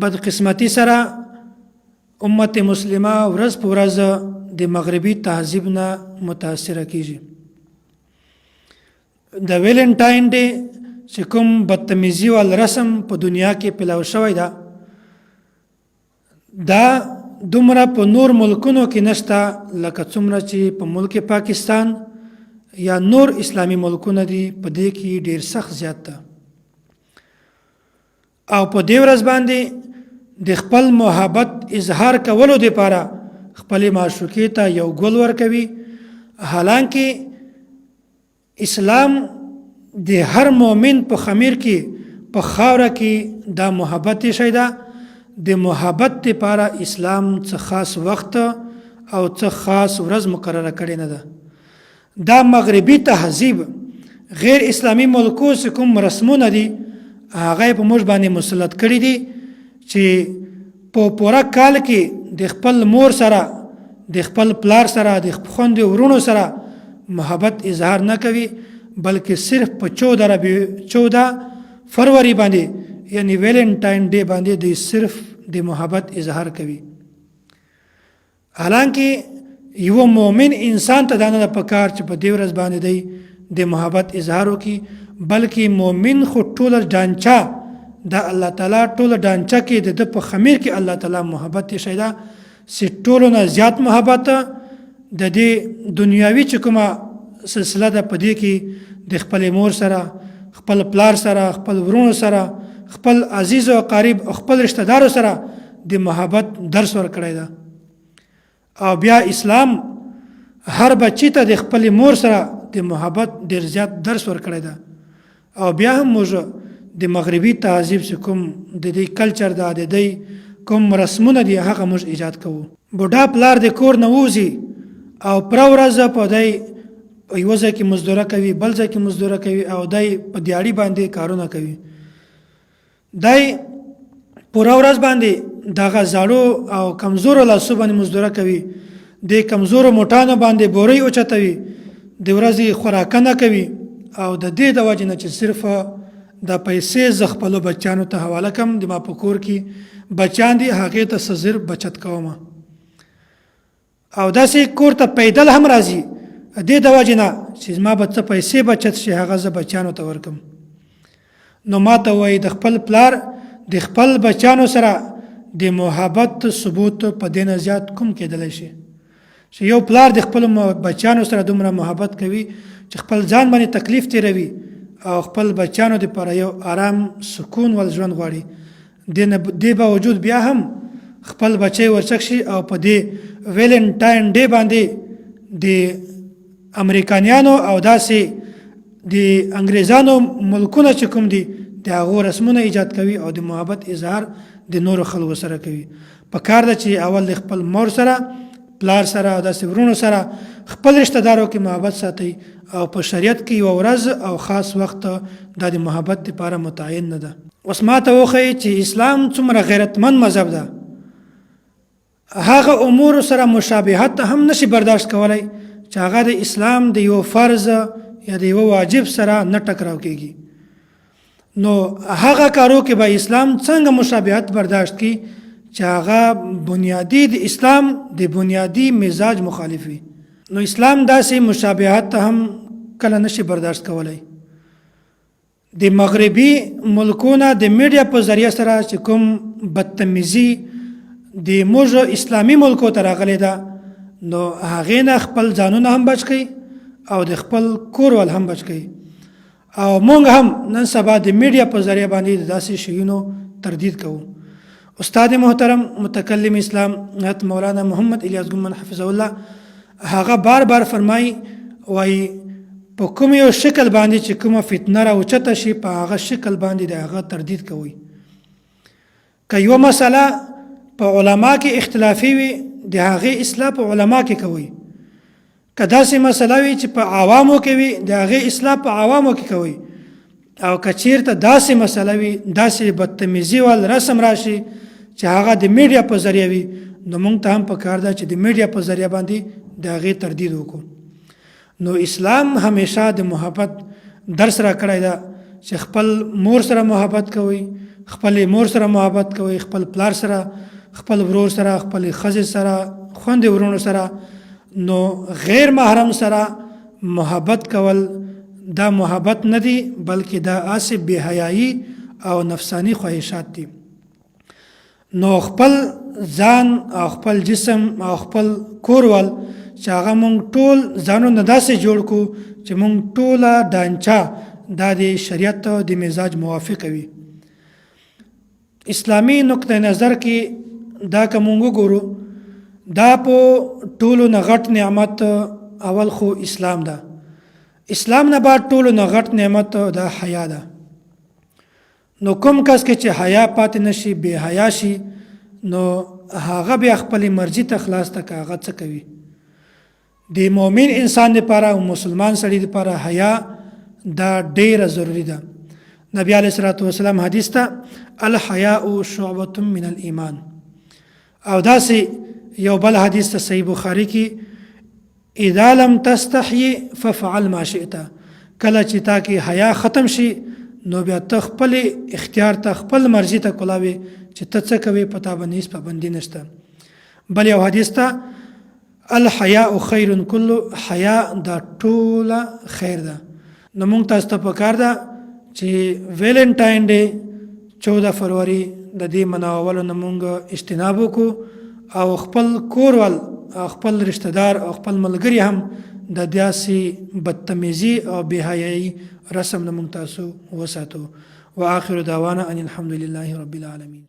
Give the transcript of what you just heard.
بدقسمتی سره امت مسلمه ورځ په ورځ د مغربي تهذیب نه متاثرہ کیږي. د ویلنټاین ډے چې کوم بدتمیزی وال رسم په دنیا کې پلاو شوی دا دومره په نور ملکونو کې نشته لکه څومره چې په ملک پاکستان یا نور اسلامی ملکونه دي. په دې کې ډیر سخت زیات ده او په دې ورځ باندې د خپل محبت اظهار کولو لپاره خپل معشوقې ته یو ګل ورکوي. حالانکه اسلام د هر مؤمن په خمیر کې په خاوره کې دا محبت شي ده. د محبت لپاره اسلام څه خاص وخت او څه خاص ورځ مقرره کړې نه ده. دا مغربي تهذیب غیر اسلامی ملکو چې کوم رسمونه دي هغه په موږ باندې مسلط کړي دي چې په پوره کال کې د خپل مور سره د خپل پلار سره د خوند ورونو سره محبت اظهار نه کوي بلکې صرف په 14 فروری باندې یعنی ویلنټاین ډے باندې د صرف د محبت اظهار کوي. حالانکه یو مؤمن انسان ته دا نه پکار چې په دې ورځ باندې دی د محبت اظهار وکړي بلکې مؤمن خو ټوله ډانچه د الله تعالی ټوله ډانچه کې د په خمیر کې الله تعالی محبت شي دا چې ټولو نه زیات محبت د دې دنیاوي چې کومه سلسله ده په دې کې د خپل مور سره خپل پلار سره خپل ورونو سره خپل عزیز او قریب او خپل رشتہ دارو سره د محبت درس ورکړی ده. او بیا اسلام هر بچی ته د خپل مور سره د محبت ډیر زیات درس ورکړی ده. او بیا هم موږ د مغربي تهذیب چې کوم د دې کلچر ده د دې کوم رسمونه دي هغه موږ ایجاد کوو. بوډا پلار د کور نه ووځي او پر ورځ په دای یو ځای کې مزدوره کوي بل ځای کې مزدوره کوي او دای په دیاړي باندې کارونه کوي. دای پر ورځ باندې دغه زړو او کمزورو لاسو باندې مزدوره کوي د کمزورو موټانو باندې بوري اوچتوي د ورځې خوراکونه کوي او د دې د وجه نه چې صرف د پیسې ز خپل بچانو ته حواله کم د ما په کور کې بچان دي هغه ته سزر بچت کوم او داسې کور ته پیدل هم راځي د دې د وجه نه چې ما به څه پیسې بچت شي هغه ز بچانو ته ورکم. نو ما ته وایي د خپل پلار د خپل بچانو سره د محبت ثبوت په دې نه زیات کوم کېدلی شي چې یو پلار د خپل بچانو سره دومره محبت کوي چې خپل ځان باندې تکلیف تیروي او خپل بچانو لپاره یو آرام سکون ول ژوند غواړي. دې باوجود بیا هم خپل بچی ورچک شي او په دې ویلنټاین ډے باندې د امریکایانو او داسې د انګریزانو ملکونه چې کوم دي د هغو رسمونه ایجاد کوي او د محبت اظهار د نورو خلکو سره کوي. پکار ده چې اول د خپل مور سره پلار سره او داسې ورونو سره خپل رشتہ دارو کې محبت ساتي او په شریعت کې یو ورځ او خاص وخت د محبت لپاره متعین نه ده. اوس ما ته وښیي چې اسلام څومره غیرتمند مذهب ده هغه امور سره مشابهت هم نشي برداشت کولی چې هغه د اسلام د یو فرض یا د یو واجب سره نه ټکراو کېږي. نو هغه کارو کې به اسلام څنګه مشابهت برداشت کی چې هغه بنیادی د اسلام د بنیادی مزاج مخالف وي. نو اسلام داسې مشابهت هم کله نشي برداشت کولی. د مغربي ملکونه د میډیا په ذریعه سره چې کوم بدتمیزی د موږ اسلامی ملکو ته راغلی ده نو هغې نه خپل ځانونه هم بچ کړي او د خپل کور ول هم بچ کړي. او مونږ هم نن سبا د میډیا په ذریعه باندې داسې شیونو تردید کوو. استاد محترم متکلم اسلام حضرت مولانا محمد الياس گھمن حفظہ الله هغه بار بار فرمایي وایي په کوم یو شکل باندې چې کومه فتنه راوچته شي په هغه شکل باندې د هغه تردید کوي. که یو مسله په علما کې اختلافي وي د هغې اصلاح په علما کې کوي. که داسې مسله وي چې په عوامو کې وي د هغې اصلاح په عوامو کې کوي. او که چیرته داسې مسله وي داسې بدتمیزي وال رسم راشي چې هغه د میډیا په ذریعه وي نو موږ ته هم پکار ده چې د میډیا په ذریعه باندې د هغې تردید وکړو. نو اسلام همیشه د محبت درس را کړی ده چې خپل مور سره محبت کوئ خپل مور سره محبت کوئ، خپل پلار سره، خپل ورور سره، خپل ښځې سره، خویندې ورونو سره. نو غیر محرم سره محبت کول دا محبت نه دی، بلکې دا آسې بې حیایي او نفسانی خواهشات دي. نو خپل ځان او خپل جسم او خپل کورول چې هغه مونږ ټول ځانونه داسې جوړ کړو چې مونږ ټوله ډانچه دا د شریعت او د مزاج موافق وي. اسلامی نقطه نظر کې دا که مونږ وګورو، دا په ټولو نه غټ نعمت اول خو اسلام ده. اسلام نه بعد ټولو نه غټ نعمت دا حیا ده. نو کوم کس کې چې حیا پاتې نشي، بې حیا شي، نو هغه بیا خپل مرضی ته خلاص تک هغه څه کوي. د مؤمن انسان لپاره او مسلمان سړي لپاره حیا دا ډیره ضروری ده. نبی علیه الصلاۃ والسلام حدیث ته الحیاء شعبة من الایمان. او داسې یو بل حدیث ته صحیح بخاری کې اذا لم تستحي ففعل ما شئت. کله چې تا کې حیا ختم شي نو بیا ته خپل اختیار ته خپل مرضی ته کولاوي چې ته څه کوي، پتا باندې هیڅ پابندي نشته. بل یو حدیث ته الحیاء خیر کله، حیا دا ټوله خیر ده. نو موږ تاسو ته پکار ده چې ویلنټاین ډے 14 فروری د دې مناولو نه موږ اجتناب وکړو او خپل کورول او خپل رشتہ دار او خپل ملګری هم د داسې بدتمیزی او بې حیایي رسم نه موږ تاسو وساتو. واخر دعوانا ان الحمد لله رب العالمین.